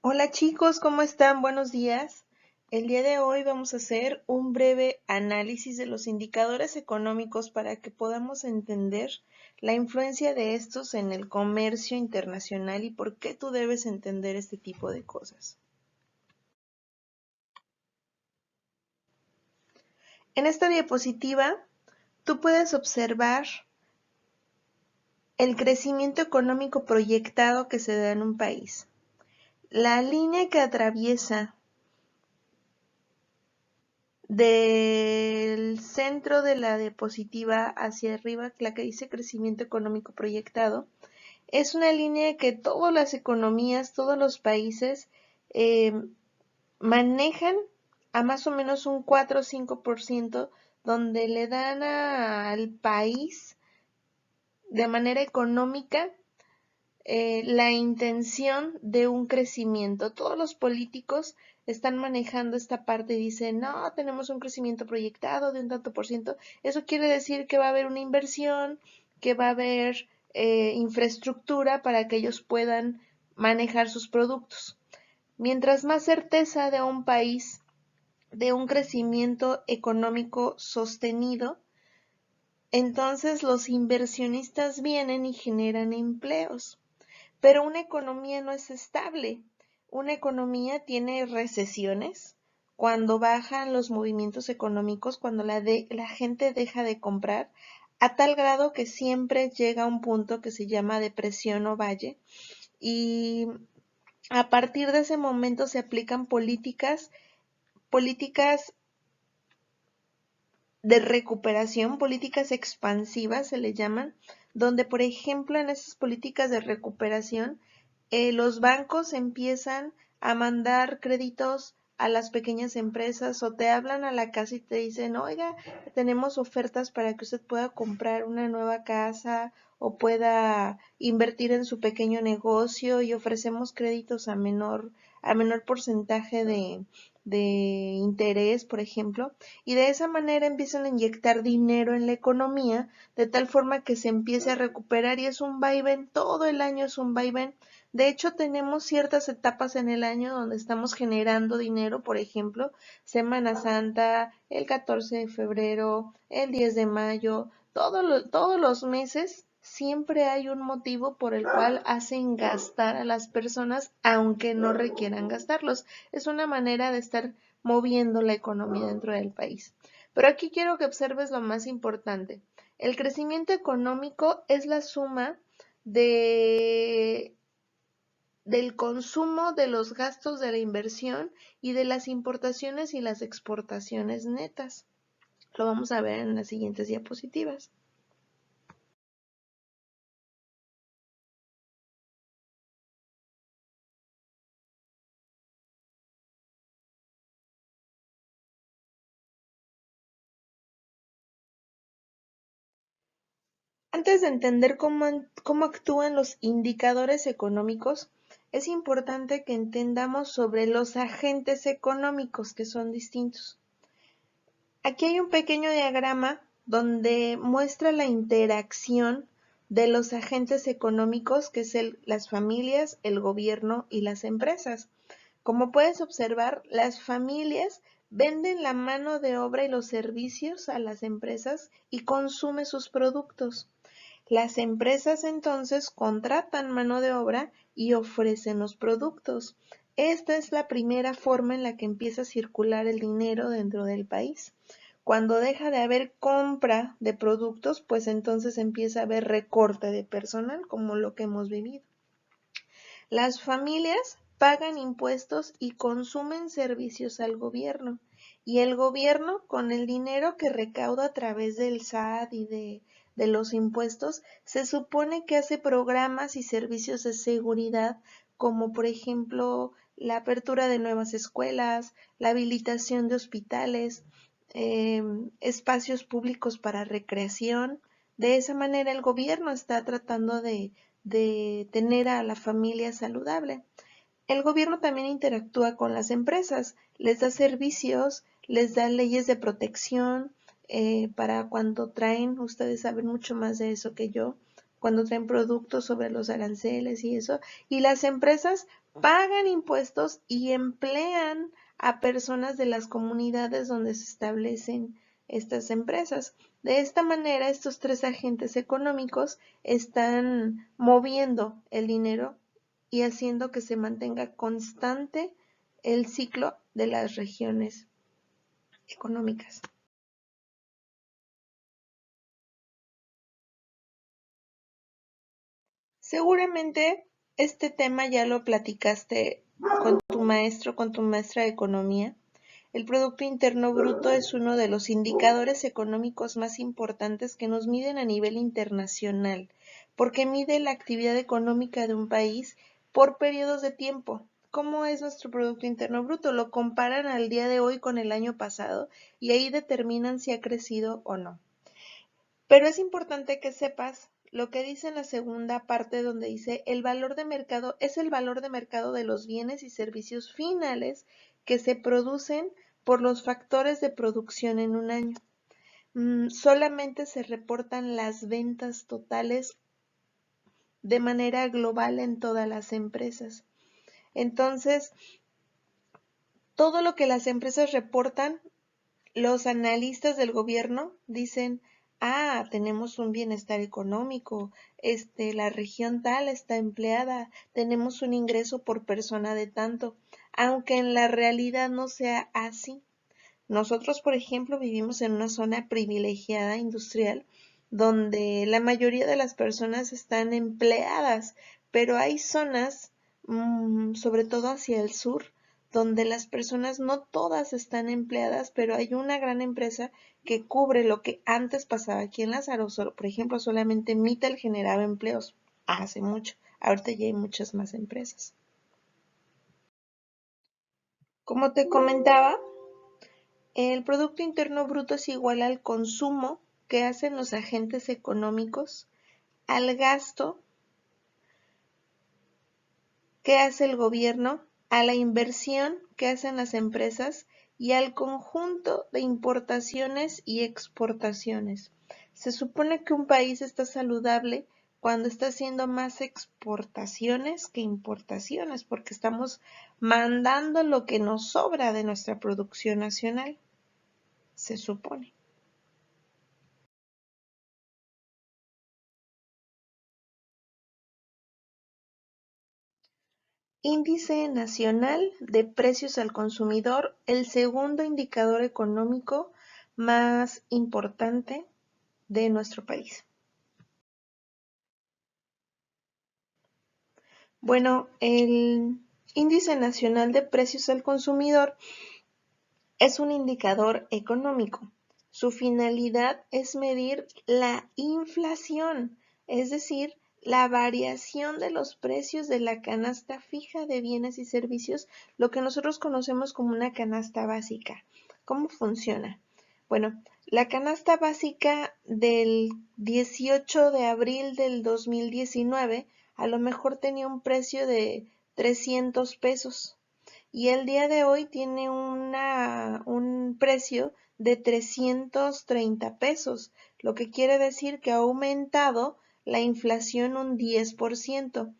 Hola chicos, ¿cómo están? Buenos días. El día de hoy vamos a hacer un breve análisis de los indicadores económicos para que podamos entender la influencia de estos en el comercio internacional y por qué tú debes entender este tipo de cosas. En esta diapositiva, tú puedes observar el crecimiento económico proyectado que se da en un país. La línea que atraviesa del centro de la diapositiva hacia arriba, la que dice crecimiento económico proyectado, es una línea que todas las economías, todos los países eh, manejan a más o menos un 4 o 5%, donde le dan al país de manera económica la intención de un crecimiento. Todos los políticos están manejando esta parte y dicen, no, tenemos un crecimiento proyectado de un tanto por ciento. Eso quiere decir que va a haber una inversión, que va a haber infraestructura para que ellos puedan manejar sus productos. Mientras más certeza de un país de un crecimiento económico sostenido, entonces los inversionistas vienen y generan empleos. Pero una economía no es estable. Una economía tiene recesiones, cuando bajan los movimientos económicos, cuando la gente deja de comprar, a tal grado que siempre llega a un punto que se llama depresión o valle, y a partir de ese momento se aplican políticas de recuperación, políticas expansivas se le llaman, donde por ejemplo en esas políticas de recuperación los bancos empiezan a mandar créditos a las pequeñas empresas o te hablan a la casa y te dicen, oiga, tenemos ofertas para que usted pueda comprar una nueva casa o pueda invertir en su pequeño negocio y ofrecemos créditos a menor porcentaje de interés, por ejemplo, y de esa manera empiezan a inyectar dinero en la economía de tal forma que se empiece a recuperar y es un vaivén, todo el año es un vaivén. De hecho, tenemos ciertas etapas en el año donde estamos generando dinero, por ejemplo, Semana Santa, el 14 de febrero, el 10 de mayo, todos los meses siempre hay un motivo por el cual hacen gastar a las personas aunque no requieran gastarlos. Es una manera de estar moviendo la economía dentro del país. Pero aquí quiero que observes lo más importante. El crecimiento económico es la suma de del consumo, de los gastos de la inversión y de las importaciones y las exportaciones netas. Lo vamos a ver en las siguientes diapositivas. Antes de entender cómo actúan los indicadores económicos, es importante que entendamos sobre los agentes económicos que son distintos. Aquí hay un pequeño diagrama donde muestra la interacción de los agentes económicos, que es las familias, el gobierno y las empresas. Como puedes observar, las familias venden la mano de obra y los servicios a las empresas y consumen sus productos. Las empresas entonces contratan mano de obra y ofrecen los productos. Esta es la primera forma en la que empieza a circular el dinero dentro del país. Cuando deja de haber compra de productos, pues entonces empieza a haber recorte de personal, como lo que hemos vivido. Las familias pagan impuestos y consumen servicios al gobierno. Y el gobierno, con el dinero que recauda a través del SAT y de los impuestos, se supone que hace programas y servicios de seguridad, como por ejemplo la apertura de nuevas escuelas, la habilitación de hospitales, espacios públicos para recreación. De esa manera el gobierno está tratando de tener a la familia saludable. El gobierno también interactúa con las empresas, les da servicios, les da leyes de protección para cuando traen, ustedes saben mucho más de eso que yo, cuando traen productos sobre los aranceles y eso, y las empresas pagan impuestos y emplean a personas de las comunidades donde se establecen estas empresas. De esta manera, estos tres agentes económicos están moviendo el dinero y haciendo que se mantenga constante el ciclo de las regiones económicas. Seguramente este tema ya lo platicaste con tu maestro, con tu maestra de economía. El Producto Interno Bruto es uno de los indicadores económicos más importantes que nos miden a nivel internacional, porque mide la actividad económica de un país por periodos de tiempo. ¿Cómo es nuestro Producto Interno Bruto? Lo comparan al día de hoy con el año pasado y ahí determinan si ha crecido o no. Pero es importante que sepas lo que dice en la segunda parte donde dice el valor de mercado es el valor de mercado de los bienes y servicios finales que se producen por los factores de producción en un año. Solamente se reportan las ventas totales de manera global en todas las empresas. Entonces, todo lo que las empresas reportan, los analistas del gobierno dicen, tenemos un bienestar económico, la región tal está empleada, tenemos un ingreso por persona de tanto, aunque en la realidad no sea así. Nosotros, por ejemplo, vivimos en una zona privilegiada industrial donde la mayoría de las personas están empleadas, pero hay zonas, sobre todo hacia el sur, donde las personas no todas están empleadas, pero hay una gran empresa que cubre lo que antes pasaba aquí en Lázaro. Por ejemplo, solamente Mittal generaba empleos hace mucho. Ahorita ya hay muchas más empresas. Como te comentaba, el Producto Interno Bruto es igual al consumo que hacen los agentes económicos, al gasto que hace el gobierno, a la inversión que hacen las empresas y al conjunto de importaciones y exportaciones. Se supone que un país está saludable cuando está haciendo más exportaciones que importaciones, porque estamos mandando lo que nos sobra de nuestra producción nacional, se supone. Índice Nacional de Precios al Consumidor, el segundo indicador económico más importante de nuestro país. Bueno, el Índice Nacional de Precios al Consumidor es un indicador económico. Su finalidad es medir la inflación, es decir, la variación de los precios de la canasta fija de bienes y servicios, lo que nosotros conocemos como una canasta básica. ¿Cómo funciona? Bueno, la canasta básica del 18 de abril del 2019 a lo mejor tenía un precio de 300 pesos y el día de hoy tiene un precio de 330 pesos, lo que quiere decir que ha aumentado la inflación un 10%.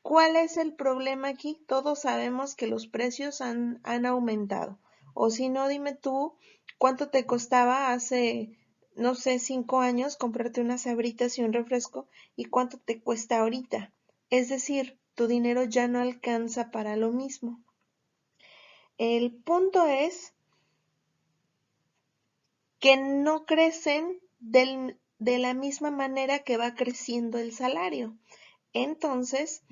¿Cuál es el problema aquí? Todos sabemos que los precios han aumentado. O si no, dime tú, ¿cuánto te costaba hace, no sé, 5 años comprarte unas sabritas y un refresco? ¿Y cuánto te cuesta ahorita? Es decir, tu dinero ya no alcanza para lo mismo. El punto es que no crecen de la misma manera que va creciendo el salario. Entonces,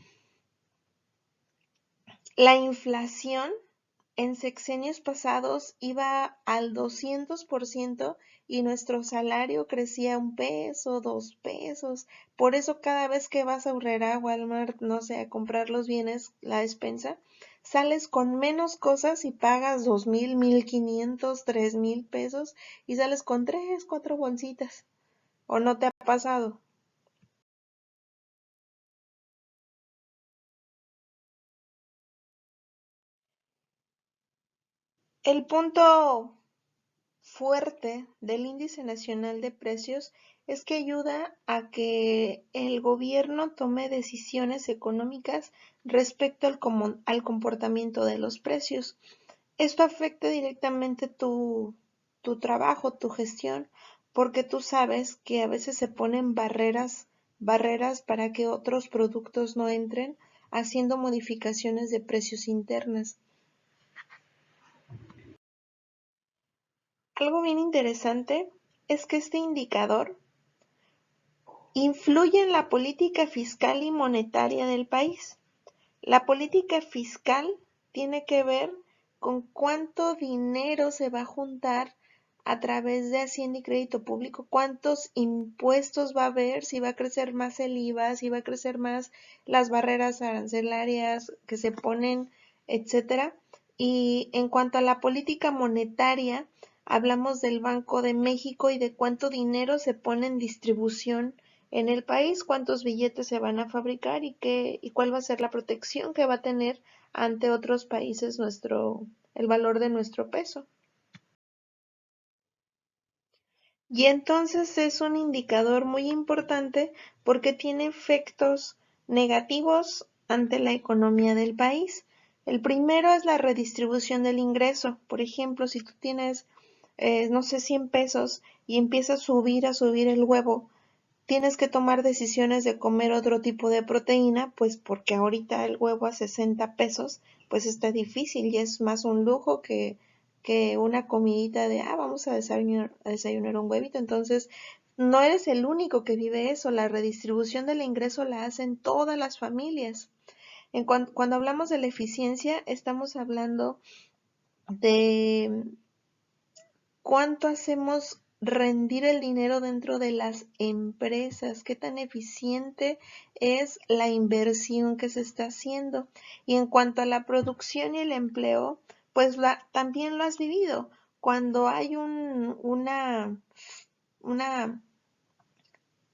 la inflación en sexenios pasados iba al 200% y nuestro salario crecía 1 peso, 2 pesos. Por eso cada vez que vas a Urrera, Walmart, no sé, a comprar los bienes, la despensa, sales con menos cosas y pagas 2,000, 1,500, 3,000 pesos y sales con 3, 4 bolsitas. ¿O no te ha pasado? El punto fuerte del Índice Nacional de Precios es que ayuda a que el gobierno tome decisiones económicas respecto al comportamiento de los precios. Esto afecta directamente tu trabajo, tu gestión, porque tú sabes que a veces se ponen barreras para que otros productos no entren, haciendo modificaciones de precios internas. Algo bien interesante es que este indicador influye en la política fiscal y monetaria del país. La política fiscal tiene que ver con cuánto dinero se va a juntar a través de Hacienda y Crédito Público, cuántos impuestos va a haber, si va a crecer más el IVA, si va a crecer más las barreras arancelarias que se ponen, etcétera. Y en cuanto a la política monetaria, hablamos del Banco de México y de cuánto dinero se pone en distribución en el país, cuántos billetes se van a fabricar y cuál va a ser la protección que va a tener ante otros países el valor de nuestro peso. Y entonces es un indicador muy importante porque tiene efectos negativos ante la economía del país. El primero es la redistribución del ingreso. Por ejemplo, si tú tienes, no sé, 100 pesos y empieza a subir el huevo, tienes que tomar decisiones de comer otro tipo de proteína, pues porque ahorita el huevo a 60 pesos, pues está difícil y es más un lujo que una comidita de, vamos a desayunar un huevito. Entonces, no eres el único que vive eso, la redistribución del ingreso la hacen todas las familias. Cuando hablamos de la eficiencia, estamos hablando de cuánto hacemos rendir el dinero dentro de las empresas, qué tan eficiente es la inversión que se está haciendo. Y en cuanto a la producción y el empleo, pues también lo has vivido. Cuando hay una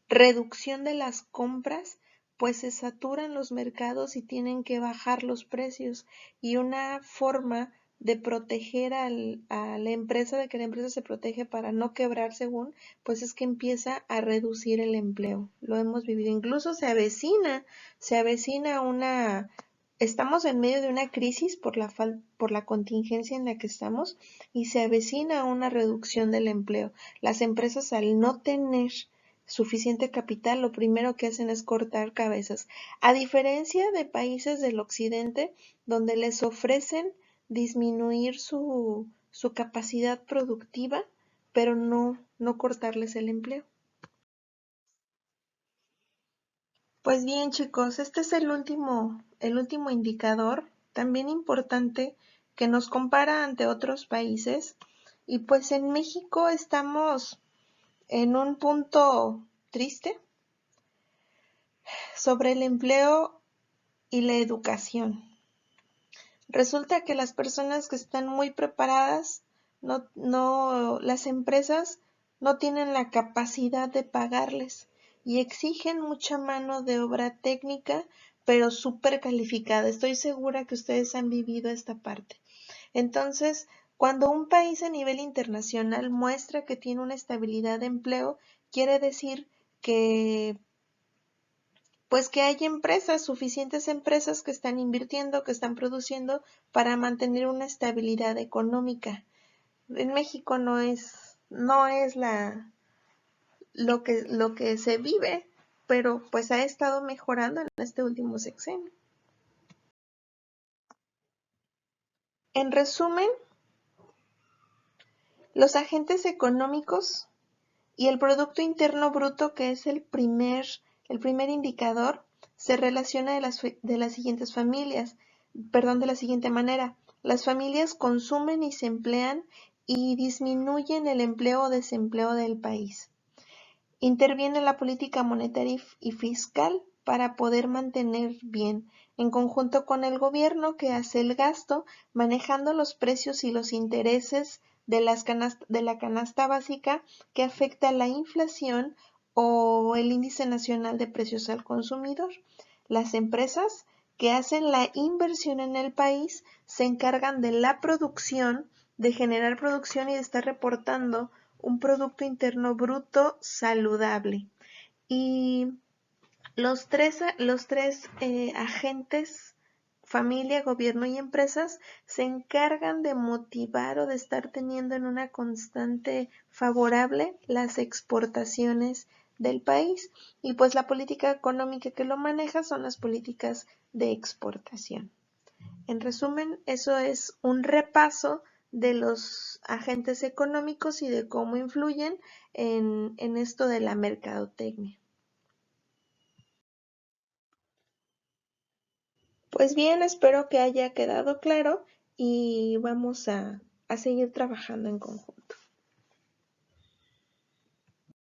reducción de las compras, pues se saturan los mercados y tienen que bajar los precios. Y una forma de proteger a la empresa, de que la empresa se protege para no quebrar según, pues es que empieza a reducir el empleo. Lo hemos vivido. Incluso se avecina estamos en medio de una crisis por la contingencia en la que estamos y se avecina una reducción del empleo. Las empresas al no tener suficiente capital, lo primero que hacen es cortar cabezas. A diferencia de países del occidente, donde les ofrecen disminuir su capacidad productiva, pero no cortarles el empleo. Pues bien, chicos, este es el último indicador, también importante, que nos compara ante otros países. Y pues en México estamos en un punto triste sobre el empleo y la educación. Resulta que las personas que están muy preparadas, las empresas no tienen la capacidad de pagarles y exigen mucha mano de obra técnica, pero súper calificada. Estoy segura que ustedes han vivido esta parte. Entonces, cuando un país a nivel internacional muestra que tiene una estabilidad de empleo, quiere decir que pues que hay empresas, suficientes empresas que están invirtiendo, que están produciendo para mantener una estabilidad económica. En México no es lo que se vive, pero pues ha estado mejorando en este último sexenio. En resumen, los agentes económicos y el Producto Interno Bruto, que es el primer indicador, se relaciona de las siguientes de la siguiente manera. Las familias consumen y se emplean y disminuyen el empleo o desempleo del país. Interviene la política monetaria y fiscal para poder mantener bien, en conjunto con el gobierno que hace el gasto, manejando los precios y los intereses de la canasta básica que afecta la inflación o el índice nacional de precios al consumidor. Las empresas que hacen la inversión en el país se encargan de la producción, de generar producción y de estar reportando un Producto Interno Bruto saludable. Y los tres agentes, familia, gobierno y empresas, se encargan de motivar o de estar teniendo en una constante favorable las exportaciones del país. Y pues la política económica que lo maneja son las políticas de exportación. En resumen, eso es un repaso de los agentes económicos y de cómo influyen en esto de la mercadotecnia. Pues bien, espero que haya quedado claro y vamos a seguir trabajando en conjunto.